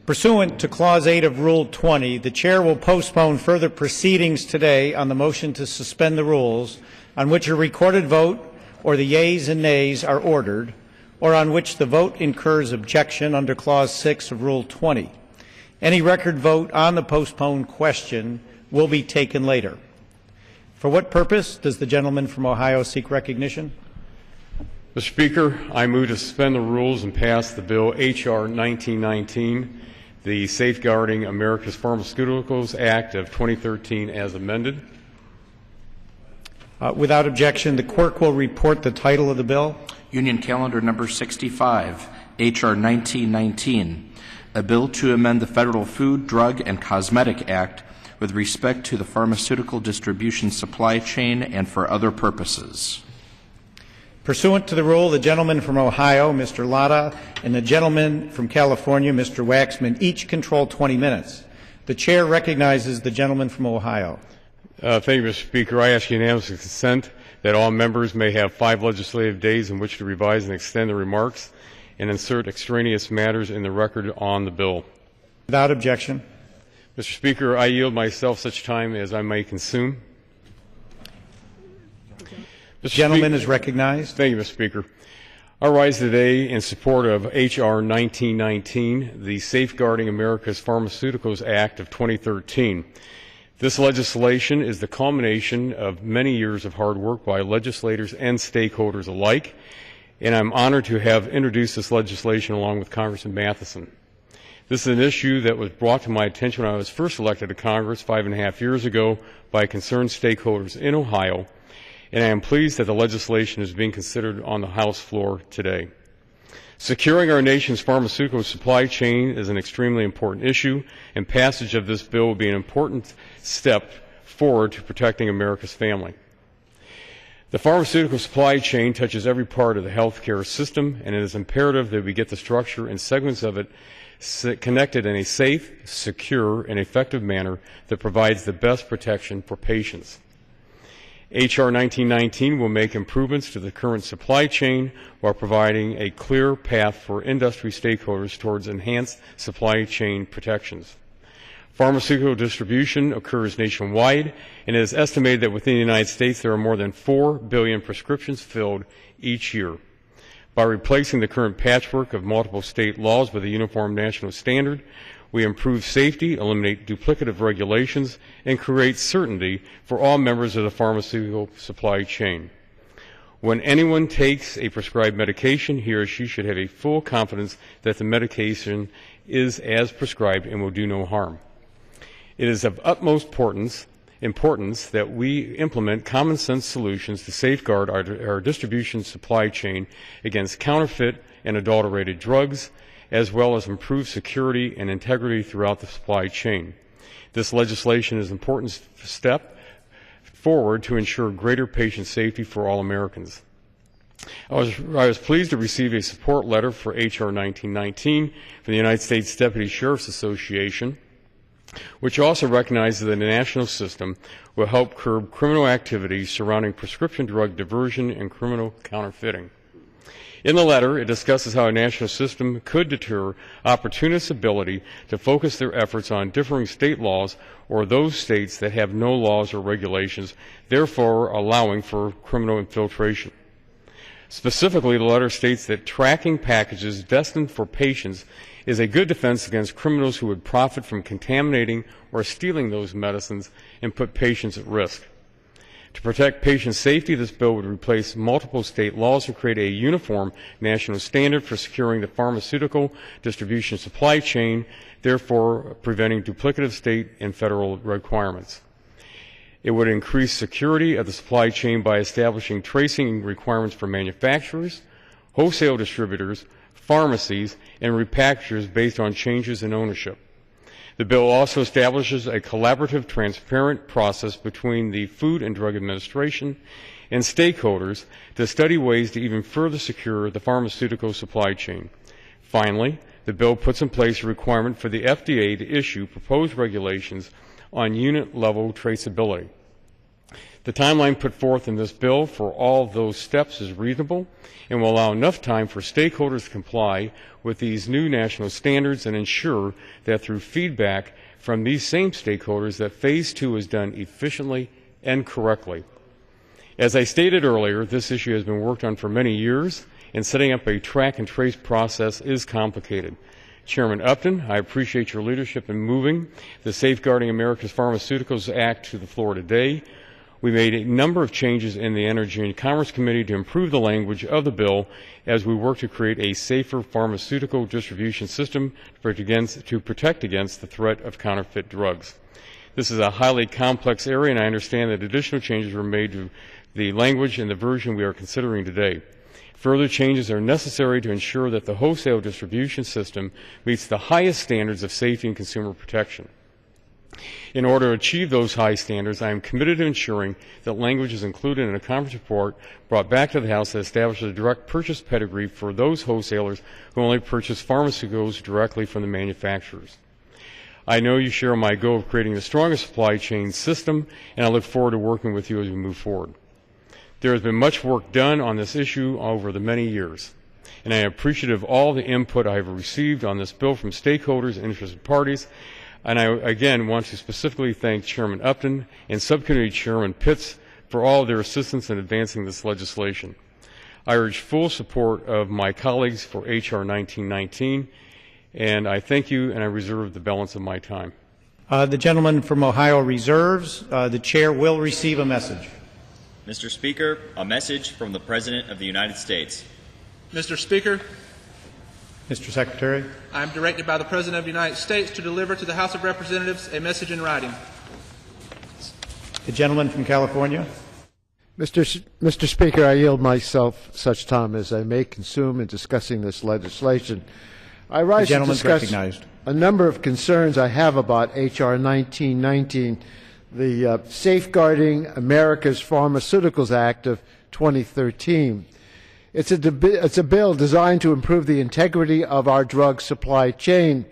Pursuant to Clause 8 of Rule 20, the Chair will postpone further proceedings today on the motion to suspend the rules, on which a recorded vote or the yeas and nays are ordered, or on which the vote incurs objection under Clause 6 of Rule 20. Any record vote on the postponed question will be taken later. For what purpose does the gentleman from Ohio seek recognition? Mr. Speaker, I move to suspend the rules and pass the bill H.R. 1919, the Safeguarding America's Pharmaceuticals Act of 2013 as amended. Without objection, the clerk will report the title of the bill. Union Calendar number 65, H.R. 1919, a bill to amend the Federal Food, Drug, and Cosmetic Act with respect to the pharmaceutical distribution supply chain and for other purposes. Pursuant to the rule, the gentleman from Ohio, Mr. LATTA, and the gentleman from California, Mr. Waxman, each control 20 minutes. The Chair recognizes the gentleman from Ohio. Thank you, Mr. Speaker. I ask unanimous consent that all members may have 5 legislative days in which to revise and extend their remarks and insert extraneous matters in the record on the bill. Without objection. Mr. Speaker, I yield myself such time as I may consume. The gentleman is recognized. Thank you, Mr. Speaker. I rise today in support of H.R. 1919, the Safeguarding America's Pharmaceuticals Act of 2013. This legislation is the culmination of many years of hard work by legislators and stakeholders alike, and I'm honored to have introduced this legislation along with Congressman Matheson. This is an issue that was brought to my attention when I was first elected to Congress 5.5 years ago by concerned stakeholders in Ohio, and I am pleased that the legislation is being considered on the House floor today. Securing our nation's pharmaceutical supply chain is an extremely important issue, and passage of this bill will be an important step forward to protecting America's family. The pharmaceutical supply chain touches every part of the healthcare system, and it is imperative that we get the structure and segments of it connected in a safe, secure, and effective manner that provides the best protection for patients. H.R. 1919 will make improvements to the current supply chain while providing a clear path for industry stakeholders towards enhanced supply chain protections. Pharmaceutical distribution occurs nationwide, and it is estimated that within the United States there are more than 4 billion prescriptions filled each year. By replacing the current patchwork of multiple state laws with a uniform national standard, we improve safety, eliminate duplicative regulations, and create certainty for all members of the pharmaceutical supply chain. When anyone takes a prescribed medication, he or she should have a full confidence that the medication is as prescribed and will do no harm. It is of utmost importance that we implement common sense solutions to safeguard our distribution supply chain against counterfeit and adulterated drugs, as well as improve security and integrity throughout the supply chain. This legislation is an important step forward to ensure greater patient safety for all Americans. I was pleased to receive a support letter for H.R. 1919 from the United States Deputy Sheriff's Association, which also recognizes that the national system will help curb criminal activities surrounding prescription drug diversion and criminal counterfeiting. In the letter, it discusses how a national system could deter opportunists' ability to focus their efforts on differing state laws or those states that have no laws or regulations, therefore allowing for criminal infiltration. Specifically, the letter states that tracking packages destined for patients is a good defense against criminals who would profit from contaminating or stealing those medicines and put patients at risk. To protect patient safety, this bill would replace multiple state laws to create a uniform national standard for securing the pharmaceutical distribution supply chain, therefore preventing duplicative state and federal requirements. It would increase security of the supply chain by establishing tracing requirements for manufacturers, wholesale distributors, pharmacies, and repackagers based on changes in ownership. The bill also establishes a collaborative, transparent process between the Food and Drug Administration and stakeholders to study ways to even further secure the pharmaceutical supply chain. Finally, the bill puts in place a requirement for the FDA to issue proposed regulations on unit-level traceability. The timeline put forth in this bill for all of those steps is reasonable and will allow enough time for stakeholders to comply with these new national standards and ensure that through feedback from these same stakeholders that Phase 2 is done efficiently and correctly. As I stated earlier, this issue has been worked on for many years, and setting up a track and trace process is complicated. Chairman Upton, I appreciate your leadership in moving the Safeguarding America's Pharmaceuticals Act to the floor today. We made a number of changes in the Energy and Commerce Committee to improve the language of the bill as we work to create a safer pharmaceutical distribution system to protect against the threat of counterfeit drugs. This is a highly complex area, and I understand that additional changes were made to the language in the version we are considering today. Further changes are necessary to ensure that the wholesale distribution system meets the highest standards of safety and consumer protection. In order to achieve those high standards, I am committed to ensuring that language is included in a conference report brought back to the House that establishes a direct purchase pedigree for those wholesalers who only purchase pharmaceuticals directly from the manufacturers. I know you share my goal of creating the strongest supply chain system, and I look forward to working with you as we move forward. There has been much work done on this issue over the many years, and I am appreciative of all the input I have received on this bill from stakeholders and interested parties. And I, again, want to specifically thank Chairman Upton and Subcommittee Chairman Pitts for all of their assistance in advancing this legislation. I urge full support of my colleagues for H.R. 1919, and I thank you, and I reserve the balance of my time. The gentleman from Ohio reserves. The chair will receive a message. Mr. Speaker, a message from the President of the United States. Mr. Speaker, Mr. Secretary. I am directed by the President of the United States to deliver to the House of Representatives a message in writing. The gentleman from California. Mr. Speaker, I yield myself such time as I may consume in discussing this legislation. I rise to discuss a number of concerns I have about H.R. 1919, the Safeguarding America's Pharmaceuticals Act of 2013. It's a bill designed to improve the integrity of our drug supply chain.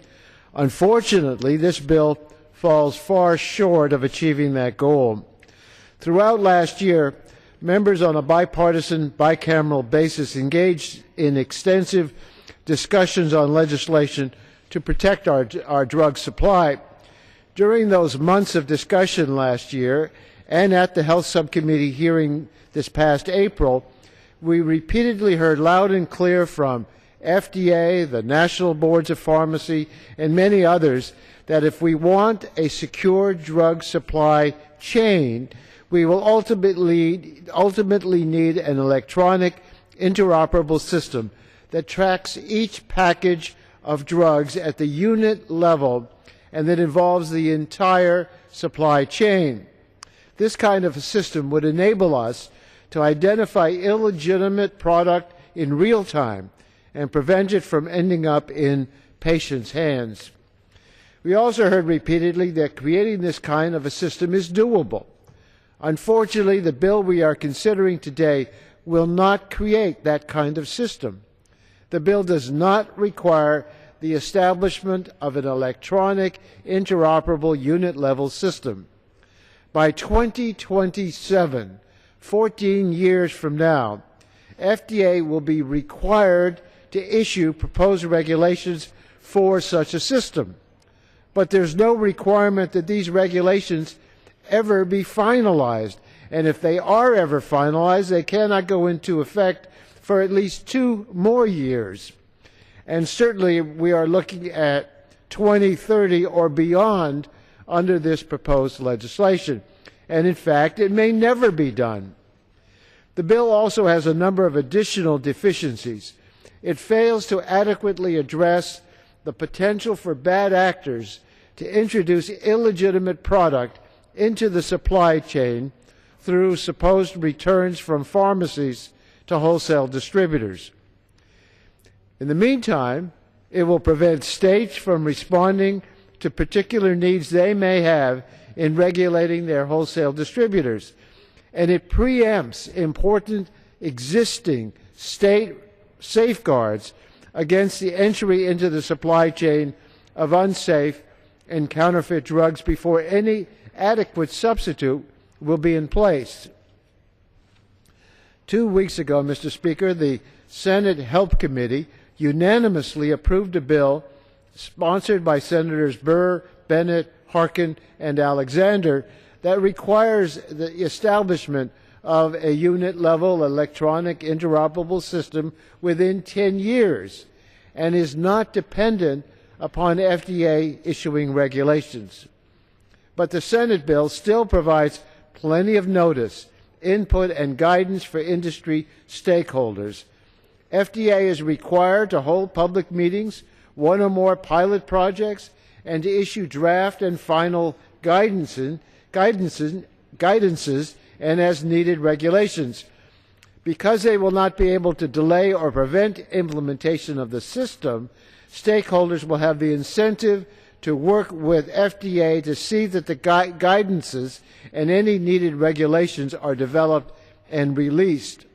Unfortunately, this bill falls far short of achieving that goal. Throughout last year, members on a bipartisan, bicameral basis engaged in extensive discussions on legislation to protect our drug supply. During those months of discussion last year, and at the Health Subcommittee hearing this past April, we repeatedly heard loud and clear from FDA, the National Boards of Pharmacy, and many others that if we want a secure drug supply chain, we will ultimately need an electronic interoperable system that tracks each package of drugs at the unit level and that involves the entire supply chain. This kind of a system would enable us to identify illegitimate product in real time and prevent it from ending up in patients' hands. We also heard repeatedly that creating this kind of a system is doable. Unfortunately, the bill we are considering today will not create that kind of system. The bill does not require the establishment of an electronic interoperable unit-level system. By 2027, 14 years from now, FDA will be required to issue proposed regulations for such a system. But there's no requirement that these regulations ever be finalized. And if they are ever finalized, they cannot go into effect for at least 2 more years. And certainly we are looking at 2030 or beyond under this proposed legislation. And in fact, it may never be done. The bill also has a number of additional deficiencies. It fails to adequately address the potential for bad actors to introduce illegitimate product into the supply chain through supposed returns from pharmacies to wholesale distributors. In the meantime, it will prevent states from responding to particular needs they may have in regulating their wholesale distributors, and it preempts important existing state safeguards against the entry into the supply chain of unsafe and counterfeit drugs before any adequate substitute will be in place. 2 weeks ago, Mr. Speaker, the Senate Health Committee unanimously approved a bill sponsored by Senators Burr, Bennett, Harkin, and Alexander that requires the establishment of a unit-level electronic interoperable system within 10 years and is not dependent upon FDA issuing regulations. But the Senate bill still provides plenty of notice, input, and guidance for industry stakeholders. FDA is required to hold public meetings, one or more pilot projects, and to issue draft and final guidances and as needed regulations. Because they will not be able to delay or prevent implementation of the system, stakeholders will have the incentive to work with FDA to see that the guidances and any needed regulations are developed and released.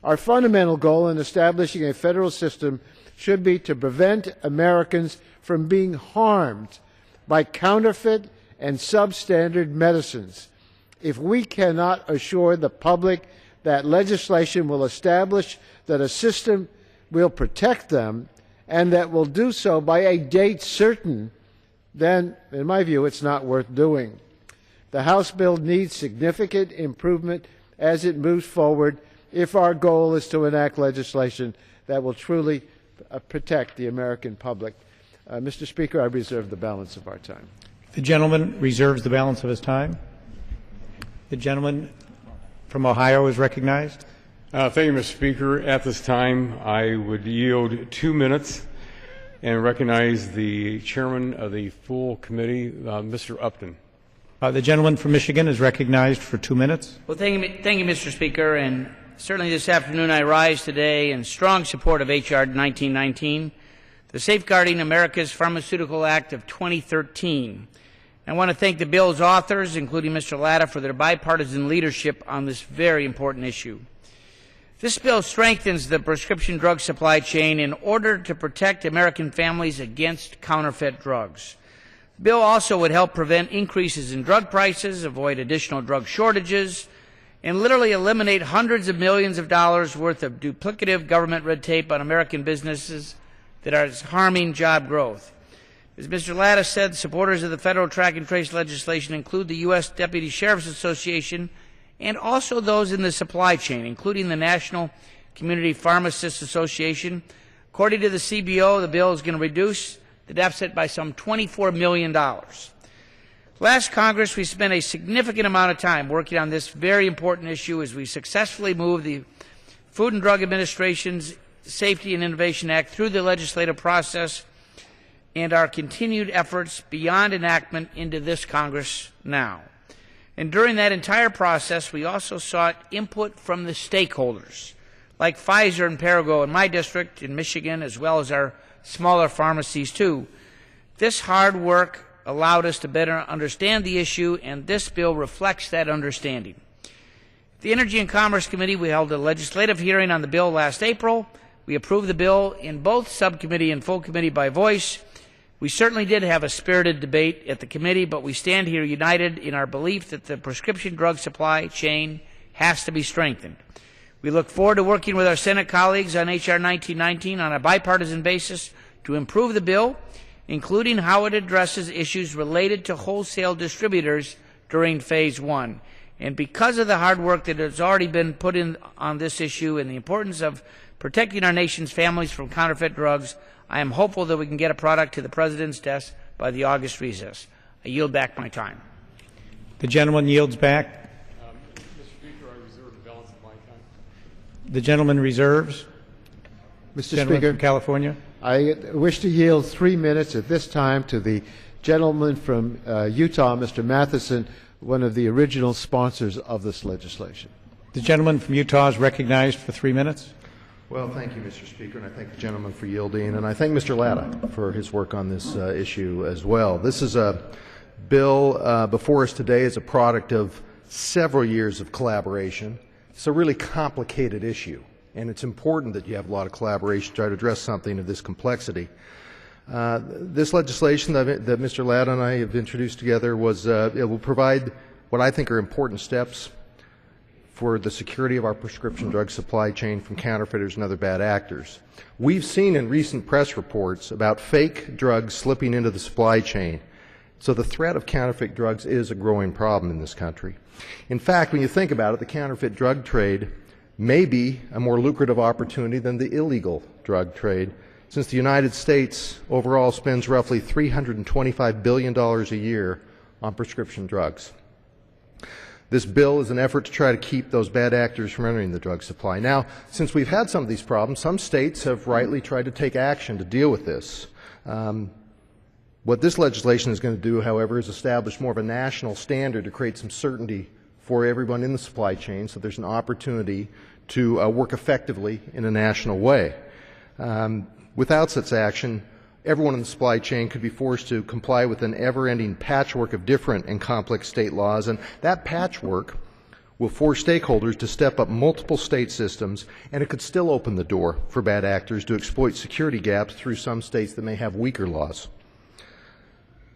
Our fundamental goal in establishing a federal system should be to prevent Americans from being harmed by counterfeit and substandard medicines. If we cannot assure the public that legislation will establish that a system will protect them and that will do so by a date certain, then, in my view, it's not worth doing. The House bill needs significant improvement as it moves forward if our goal is to enact legislation that will truly protect the American public. Mr. Speaker, I reserve the balance of our time. The gentleman reserves the balance of his time. The gentleman from Ohio is recognized. Thank you, Mr. Speaker. At this time, I would yield 2 minutes and recognize the chairman of the full committee, Mr. Upton. The gentleman from Michigan is recognized for 2 minutes. Well, thank you, Mr. Speaker, and certainly this afternoon I rise today in strong support of H.R. 1919, the Safeguarding America's Pharmaceutical Act of 2013. I want to thank the bill's authors, including Mr. LATTA, for their bipartisan leadership on this very important issue. This bill strengthens the prescription drug supply chain in order to protect American families against counterfeit drugs. The bill also would help prevent increases in drug prices, avoid additional drug shortages, and literally eliminate hundreds of millions of dollars worth of duplicative government red tape on American businesses that are harming job growth. As Mr. Latta said, supporters of the federal track and trace legislation include the U.S. Deputy Sheriff's Association and also those in the supply chain, including the National Community Pharmacists Association. According to the CBO, the bill is going to reduce the deficit by some $24 million. Last Congress, we spent a significant amount of time working on this very important issue as we successfully moved the Food and Drug Administration's Safety and Innovation Act through the legislative process and our continued efforts beyond enactment into this Congress now. And during that entire process, we also sought input from the stakeholders, like Pfizer and Perrigo in my district in Michigan, as well as our smaller pharmacies too. This hard work allowed us to better understand the issue, and this bill reflects that understanding. The Energy and Commerce Committee, we held a legislative hearing on the bill last April. We approved the bill in both subcommittee and full committee by voice. We certainly did have a spirited debate at the committee, but we stand here united in our belief that the prescription drug supply chain has to be strengthened. We look forward to working with our Senate colleagues on H.R. 1919 on a bipartisan basis to improve the bill, including how it addresses issues related to wholesale distributors during Phase 1. And because of the hard work that has already been put in on this issue and the importance of protecting our nation's families from counterfeit drugs, I am hopeful that we can get a product to the President's desk by the August recess. I yield back my time. The gentleman yields back. Mr. Speaker, I reserve the balance of my time. The gentleman reserves. Mr. Gentleman Speaker, from California. I wish to yield 3 minutes at this time to the gentleman from Utah, Mr. Matheson, one of the original sponsors of this legislation. The gentleman from Utah is recognized for 3 minutes. Well, thank you, Mr. Speaker, and I thank the gentleman for yielding, and I thank Mr. Latta for his work on this issue as well. This is a bill before us today is a product of several years of collaboration. It's a really complicated issue, and it's important that you have a lot of collaboration to try to address something of this complexity. This legislation that Mr. Latta and I have introduced together it will provide what I think are important steps for the security of our prescription drug supply chain from counterfeiters and other bad actors. We've seen in recent press reports about fake drugs slipping into the supply chain, so the threat of counterfeit drugs is a growing problem in this country. In fact, when you think about it, the counterfeit drug trade may be a more lucrative opportunity than the illegal drug trade, since the United States overall spends roughly $325 billion a year on prescription drugs. This bill is an effort to try to keep those bad actors from entering the drug supply. Now, since we've had some of these problems, some states have rightly tried to take action to deal with this. What this legislation is going to do, however, is establish more of a national standard to create some certainty for everyone in the supply chain, so there's an opportunity to work effectively in a national way. Without such action, everyone in the supply chain could be forced to comply with an ever-ending patchwork of different and complex state laws, and that patchwork will force stakeholders to step up multiple state systems, and it could still open the door for bad actors to exploit security gaps through some states that may have weaker laws.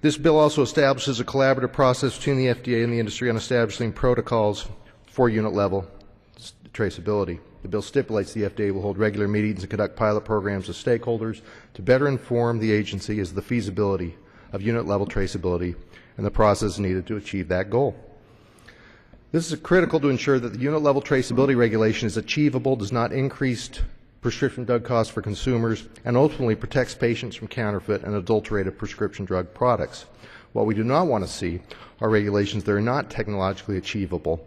This bill also establishes a collaborative process between the FDA and the industry on establishing protocols for unit-level traceability. The bill stipulates the FDA will hold regular meetings and conduct pilot programs with stakeholders to better inform the agency as to the feasibility of unit-level traceability and the process needed to achieve that goal. This is critical to ensure that the unit-level traceability regulation is achievable, does not increase prescription drug costs for consumers, and ultimately protects patients from counterfeit and adulterated prescription drug products. What we do not want to see are regulations that are not technologically achievable,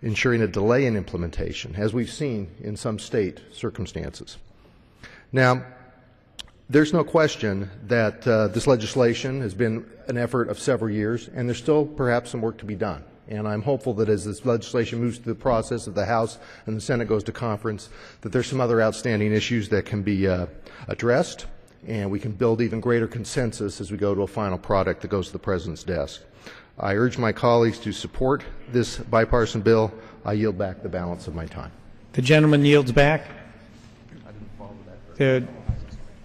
ensuring a delay in implementation, as we've seen in some state circumstances. Now, there's no question that this legislation has been an effort of several years, and there's still perhaps some work to be done. And I'm hopeful that as this legislation moves through the process of the House and the Senate goes to conference, that there's some other outstanding issues that can be addressed, and we can build even greater consensus as we go to a final product that goes to the President's desk. I urge my colleagues to support this bipartisan bill. I yield back the balance of my time. The gentleman yields back. The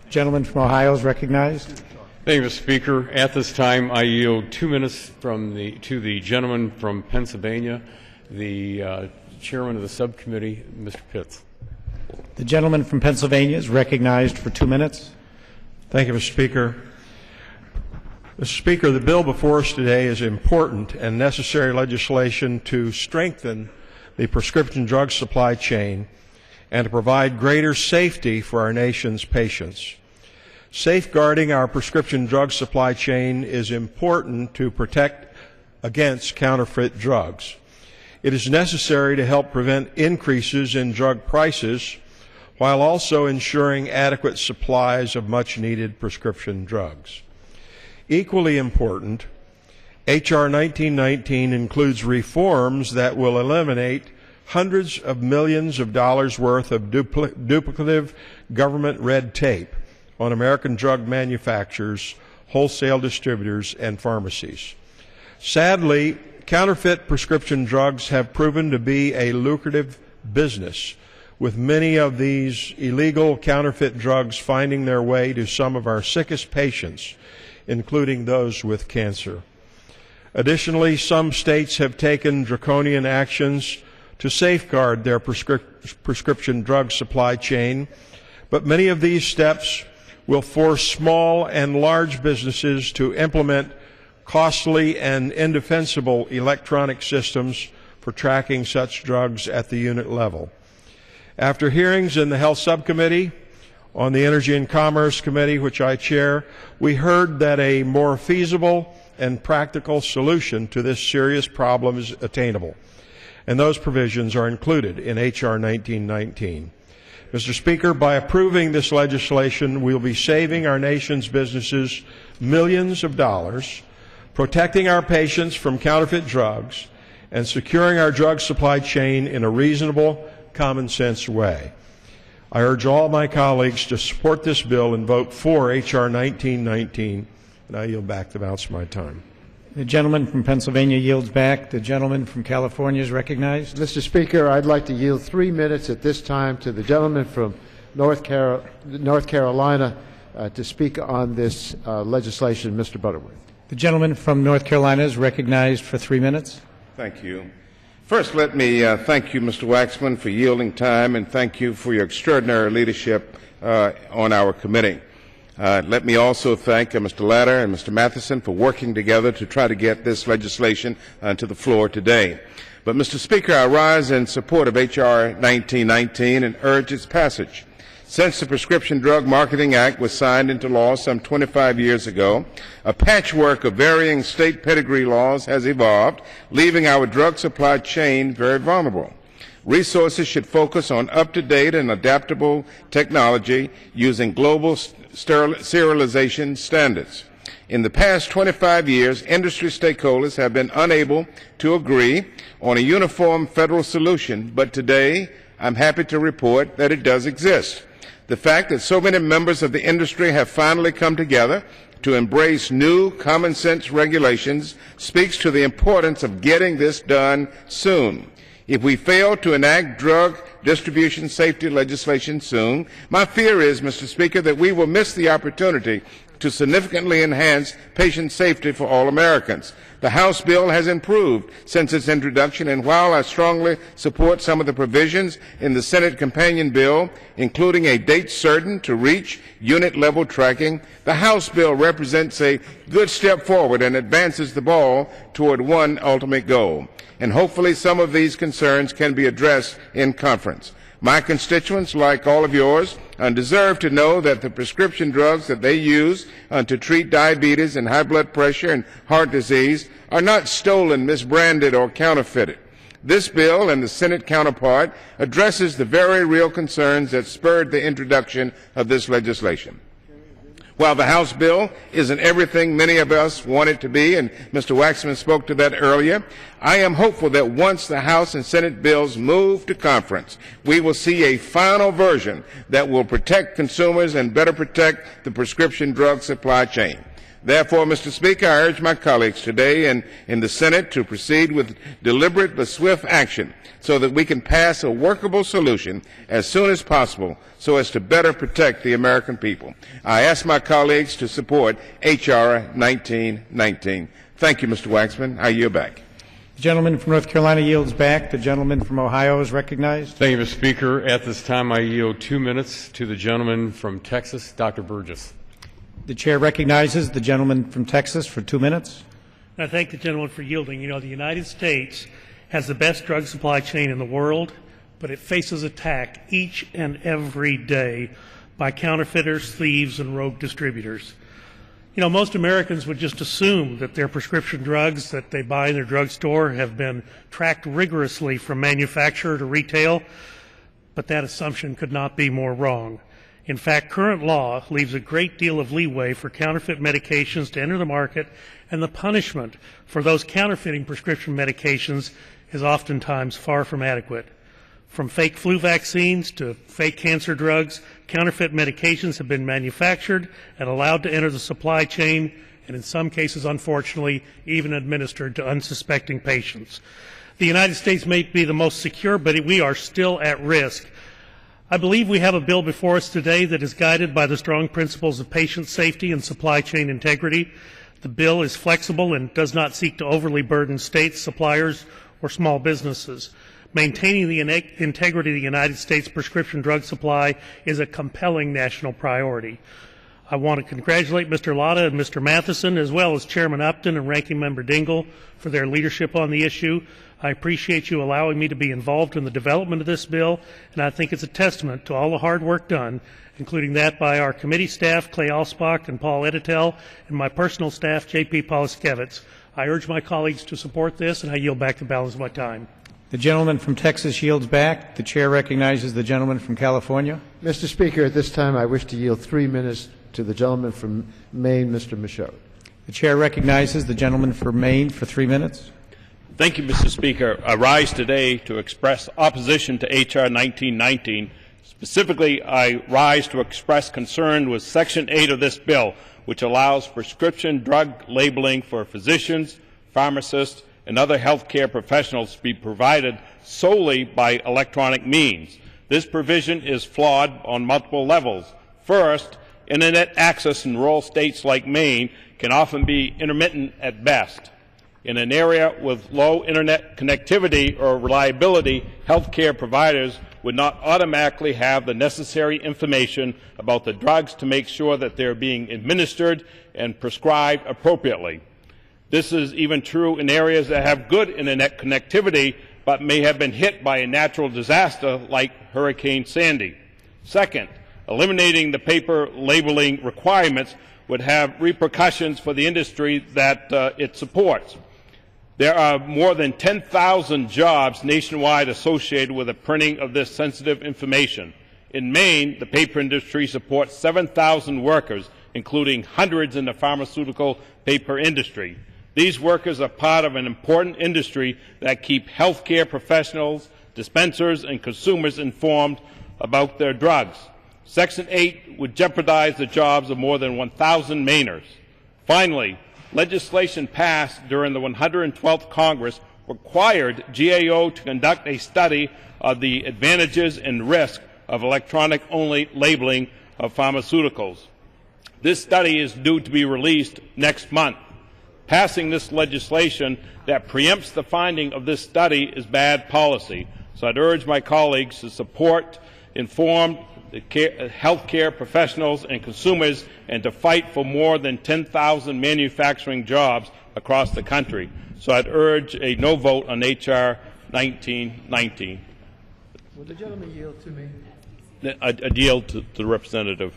gentleman from Ohio is recognized. Thank you, Mr. Speaker. At this time, I yield 2 minutes to the gentleman from Pennsylvania, the chairman of the subcommittee, Mr. Pitts. The gentleman from Pennsylvania is recognized for 2 minutes. Thank you, Mr. Speaker. Mr. Speaker, the bill before us today is important and necessary legislation to strengthen the prescription drug supply chain and to provide greater safety for our nation's patients. Safeguarding our prescription drug supply chain is important to protect against counterfeit drugs. It is necessary to help prevent increases in drug prices while also ensuring adequate supplies of much-needed prescription drugs. Equally important, H.R. 1919 includes reforms that will eliminate hundreds of millions of dollars worth of duplicative government red tape on American drug manufacturers, wholesale distributors, and pharmacies. Sadly, counterfeit prescription drugs have proven to be a lucrative business, with many of these illegal counterfeit drugs finding their way to some of our sickest patients, including those with cancer. Additionally, some states have taken draconian actions to safeguard their prescription drug supply chain, but many of these steps will force small and large businesses to implement costly and indefensible electronic systems for tracking such drugs at the unit level. After hearings in the Health Subcommittee, on the Energy and Commerce Committee, which I chair, we heard that a more feasible and practical solution to this serious problem is attainable, and those provisions are included in H.R. 1919. Mr. Speaker, by approving this legislation, we'll be saving our nation's businesses millions of dollars, protecting our patients from counterfeit drugs, and securing our drug supply chain in a reasonable, common-sense way. I urge all my colleagues to support this bill and vote for H.R. 1919, and I yield back the balance of my time. The gentleman from Pennsylvania yields back. The gentleman from California is recognized. Mr. Speaker, I'd like to yield 3 minutes at this time to the gentleman from North Carolina to speak on this legislation, Mr. Butterworth. The gentleman from North Carolina is recognized for 3 minutes. Thank you. First, let me thank you, Mr. Waxman, for yielding time, and thank you for your extraordinary leadership on our committee. Let me also thank Mr. LATTA and Mr. Matheson for working together to try to get this legislation to the floor today. But, Mr. Speaker, I rise in support of H.R. 1919 and urge its passage. Since the Prescription Drug Marketing Act was signed into law some 25 years ago, a patchwork of varying state pedigree laws has evolved, leaving our drug supply chain very vulnerable. Resources should focus on up-to-date and adaptable technology using global serialization standards. In the past 25 years, industry stakeholders have been unable to agree on a uniform federal solution, but today I'm happy to report that it does exist. The fact that so many members of the industry have finally come together to embrace new common sense regulations speaks to the importance of getting this done soon. If we fail to enact drug distribution safety legislation soon, my fear is, Mr. Speaker, that we will miss the opportunity to significantly enhance patient safety for all Americans. The House bill has improved since its introduction, and while I strongly support some of the provisions in the Senate companion bill, including a date certain to reach unit-level tracking, the House bill represents a good step forward and advances the ball toward one ultimate goal. And hopefully some of these concerns can be addressed in conference. My constituents, like all of yours, deserve to know that the prescription drugs that they use to treat diabetes and high blood pressure and heart disease are not stolen, misbranded, or counterfeited. This bill and the Senate counterpart addresses the very real concerns that spurred the introduction of this legislation. While the House bill isn't everything many of us want it to be, and Mr. Waxman spoke to that earlier, I am hopeful that once the House and Senate bills move to conference, we will see a final version that will protect consumers and better protect the prescription drug supply chain. Therefore, Mr. Speaker, I urge my colleagues today in the Senate to proceed with deliberate but swift action so that we can pass a workable solution as soon as possible so as to better protect the American people. I ask my colleagues to support H.R. 1919. Thank you, Mr. Waxman. I yield back. The gentleman from North Carolina yields back. The gentleman from Ohio is recognized. Thank you, Mr. Speaker. At this time, I yield 2 minutes to the gentleman from Texas, Dr. Burgess. The chair recognizes the gentleman from Texas for 2 minutes. I thank the gentleman for yielding. You know, the United States has the best drug supply chain in the world, but it faces attack each and every day by counterfeiters, thieves, and rogue distributors. You know, most Americans would just assume that their prescription drugs that they buy in their drugstore have been tracked rigorously from manufacturer to retail, but that assumption could not be more wrong. In fact, current law leaves a great deal of leeway for counterfeit medications to enter the market, and the punishment for those counterfeiting prescription medications is oftentimes far from adequate. From fake flu vaccines to fake cancer drugs, counterfeit medications have been manufactured and allowed to enter the supply chain, and in some cases, unfortunately, even administered to unsuspecting patients. The United States may be the most secure, but we are still at risk. I believe we have a bill before us today that is guided by the strong principles of patient safety and supply chain integrity. The bill is flexible and does not seek to overly burden states, suppliers, or small businesses. Maintaining the integrity of the United States prescription drug supply is a compelling national priority. I want to congratulate Mr. LATTA and Mr. Matheson, as well as Chairman Upton and Ranking Member Dingell, for their leadership on the issue. I appreciate you allowing me to be involved in the development of this bill, and I think it's a testament to all the hard work done, including that by our committee staff, Clay Alsbach and Paul Editel, and my personal staff, J.P. Poliskevitz. I urge my colleagues to support this, and I yield back the balance of my time. The gentleman from Texas yields back. The chair recognizes the gentleman from California. Mr. Speaker, at this time I wish to yield 3 minutes to the gentleman from Maine, Mr. Michaud. The chair recognizes the gentleman from Maine for 3 minutes. Thank you, Mr. Speaker. I rise today to express opposition to H.R. 1919. Specifically, I rise to express concern with Section 8 of this bill, which allows prescription drug labeling for physicians, pharmacists, and other healthcare professionals to be provided solely by electronic means. This provision is flawed on multiple levels. First, Internet access in rural states like Maine can often be intermittent at best. In an area with low internet connectivity or reliability, healthcare providers would not automatically have the necessary information about the drugs to make sure that they're being administered and prescribed appropriately. This is even true in areas that have good internet connectivity but may have been hit by a natural disaster like Hurricane Sandy. Second, eliminating the paper labeling requirements would have repercussions for the industry that it supports. There are more than 10,000 jobs nationwide associated with the printing of this sensitive information. In Maine, the paper industry supports 7,000 workers, including hundreds in the pharmaceutical paper industry. These workers are part of an important industry that keep healthcare professionals, dispensers, and consumers informed about their drugs. Section 8 would jeopardize the jobs of more than 1,000 Mainers. Finally, legislation passed during the 112th Congress required GAO to conduct a study of the advantages and risks of electronic-only labeling of pharmaceuticals. This study is due to be released next month. Passing this legislation that preempts the finding of this study is bad policy, so I'd urge my colleagues to support informed healthcare professionals and consumers and to fight for more than 10,000 manufacturing jobs across the country. So I'd urge a no vote on H.R. 1919. Will the gentleman yield to me? I'd yield to the representative.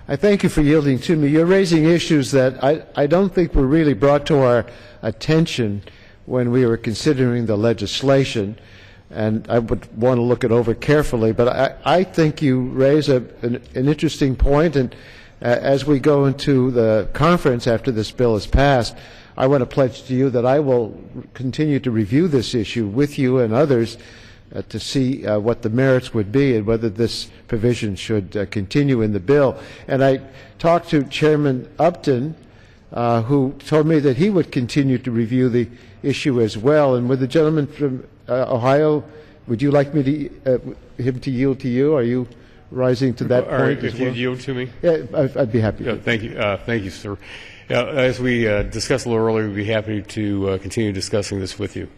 I thank you for yielding to me. You're raising issues that I don't think were really brought to our attention when we were considering the legislation, and I would want to look it over carefully. But I think you raise an interesting point, and as we go into the conference after this bill is passed, I want to pledge to you that I will continue to review this issue with you and others to see what the merits would be and whether this provision should continue in the bill. And I talked to Chairman Upton, who told me that he would continue to review the issue as well. And with the gentleman from Ohio, would you like me to him to yield to you? Are you rising to that point as well? If you yield to me? Yeah, I'd be happy. Yeah, thank you, sir. As we discussed a little earlier, we'd be happy to continue discussing this with you.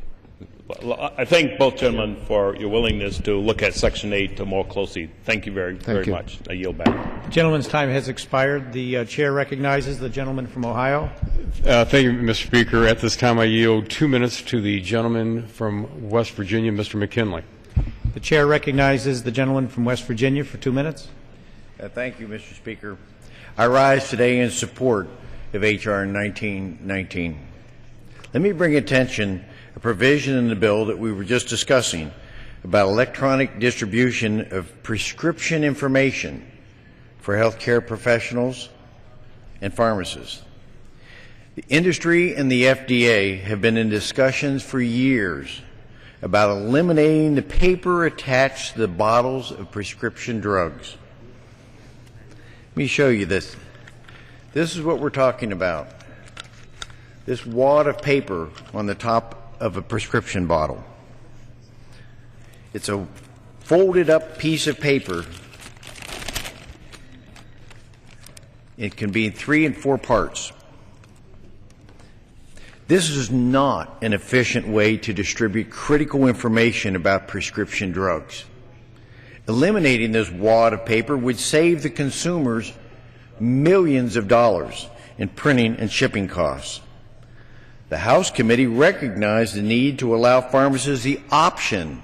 I thank both gentlemen for your willingness to look at Section 8 more closely. Thank you very much. I yield back. The gentleman's time has expired. The chair recognizes the gentleman from Ohio. Thank you, Mr. Speaker. At this time, I yield 2 minutes to the gentleman from West Virginia, Mr. McKinley. The chair recognizes the gentleman from West Virginia for 2 minutes. Thank you, Mr. Speaker. I rise today in support of H.R. 1919. Let me bring attention a provision in the bill that we were just discussing about electronic distribution of prescription information for healthcare professionals and pharmacists. The industry and the FDA have been in discussions for years about eliminating the paper attached to the bottles of prescription drugs. Let me show you this. This is what we're talking about. This wad of paper on the top of a prescription bottle. It's a folded up piece of paper. It can be in 3 and 4 parts. This is not an efficient way to distribute critical information about prescription drugs. Eliminating this wad of paper would save the consumers millions of dollars in printing and shipping costs. The House committee recognized the need to allow pharmacists the option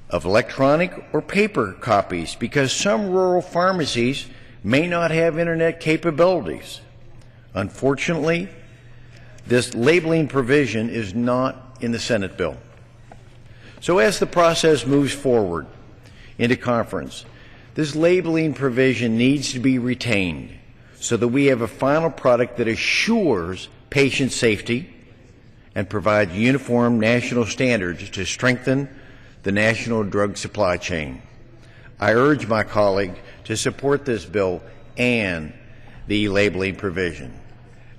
of electronic or paper copies because some rural pharmacies may not have internet capabilities. Unfortunately, this labeling provision is not in the Senate bill. So as the process moves forward into conference, this labeling provision needs to be retained so that we have a final product that assures patient safety and provides uniform national standards to strengthen the national drug supply chain. I urge my colleague to support this bill and the labeling provision.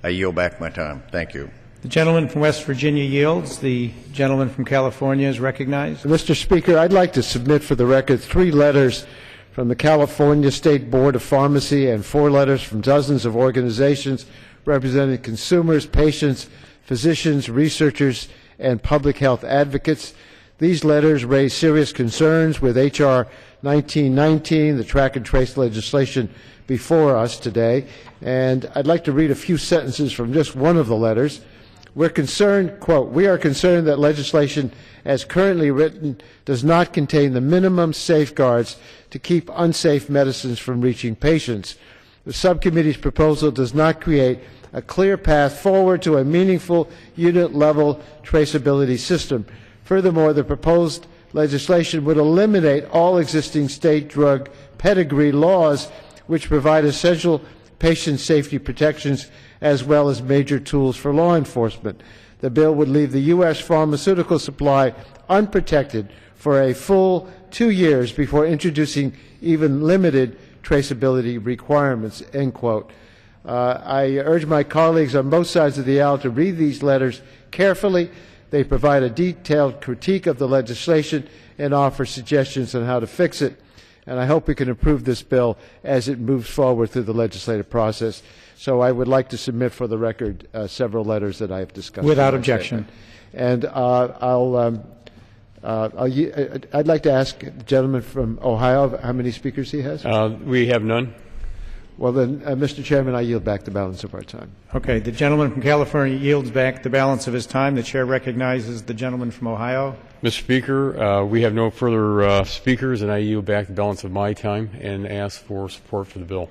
I yield back my time. Thank you. The gentleman from West Virginia yields. The gentleman from California is recognized. Mr. Speaker, I'd like to submit for the record 3 letters from the California State Board of Pharmacy and 4 letters from dozens of organizations representing consumers, patients, physicians, researchers, and public health advocates. These letters raise serious concerns with H.R. 1919, the track and trace legislation before us today, and I'd like to read a few sentences from just one of the letters. We're concerned, quote, "We are concerned that legislation as currently written does not contain the minimum safeguards to keep unsafe medicines from reaching patients. The subcommittee's proposal does not create a clear path forward to a meaningful unit-level traceability system. Furthermore, the proposed legislation would eliminate all existing state drug pedigree laws which provide essential patient safety protections as well as major tools for law enforcement. The bill would leave the U.S. pharmaceutical supply unprotected for a full 2 years before introducing even limited traceability requirements," end quote. I urge my colleagues on both sides of the aisle to read these letters carefully. They provide a detailed critique of the legislation and offer suggestions on how to fix it. And I hope we can approve this bill as it moves forward through the legislative process. So I would like to submit for the record several letters that I have discussed. Without objection. And I'd like to ask the gentleman from Ohio how many speakers he has. We have none. Well, then, Mr. Chairman, I yield back the balance of our time. Okay. The gentleman from California yields back the balance of his time. The chair recognizes the gentleman from Ohio. Mr. Speaker, we have no further speakers, and I yield back the balance of my time and ask for support for the bill.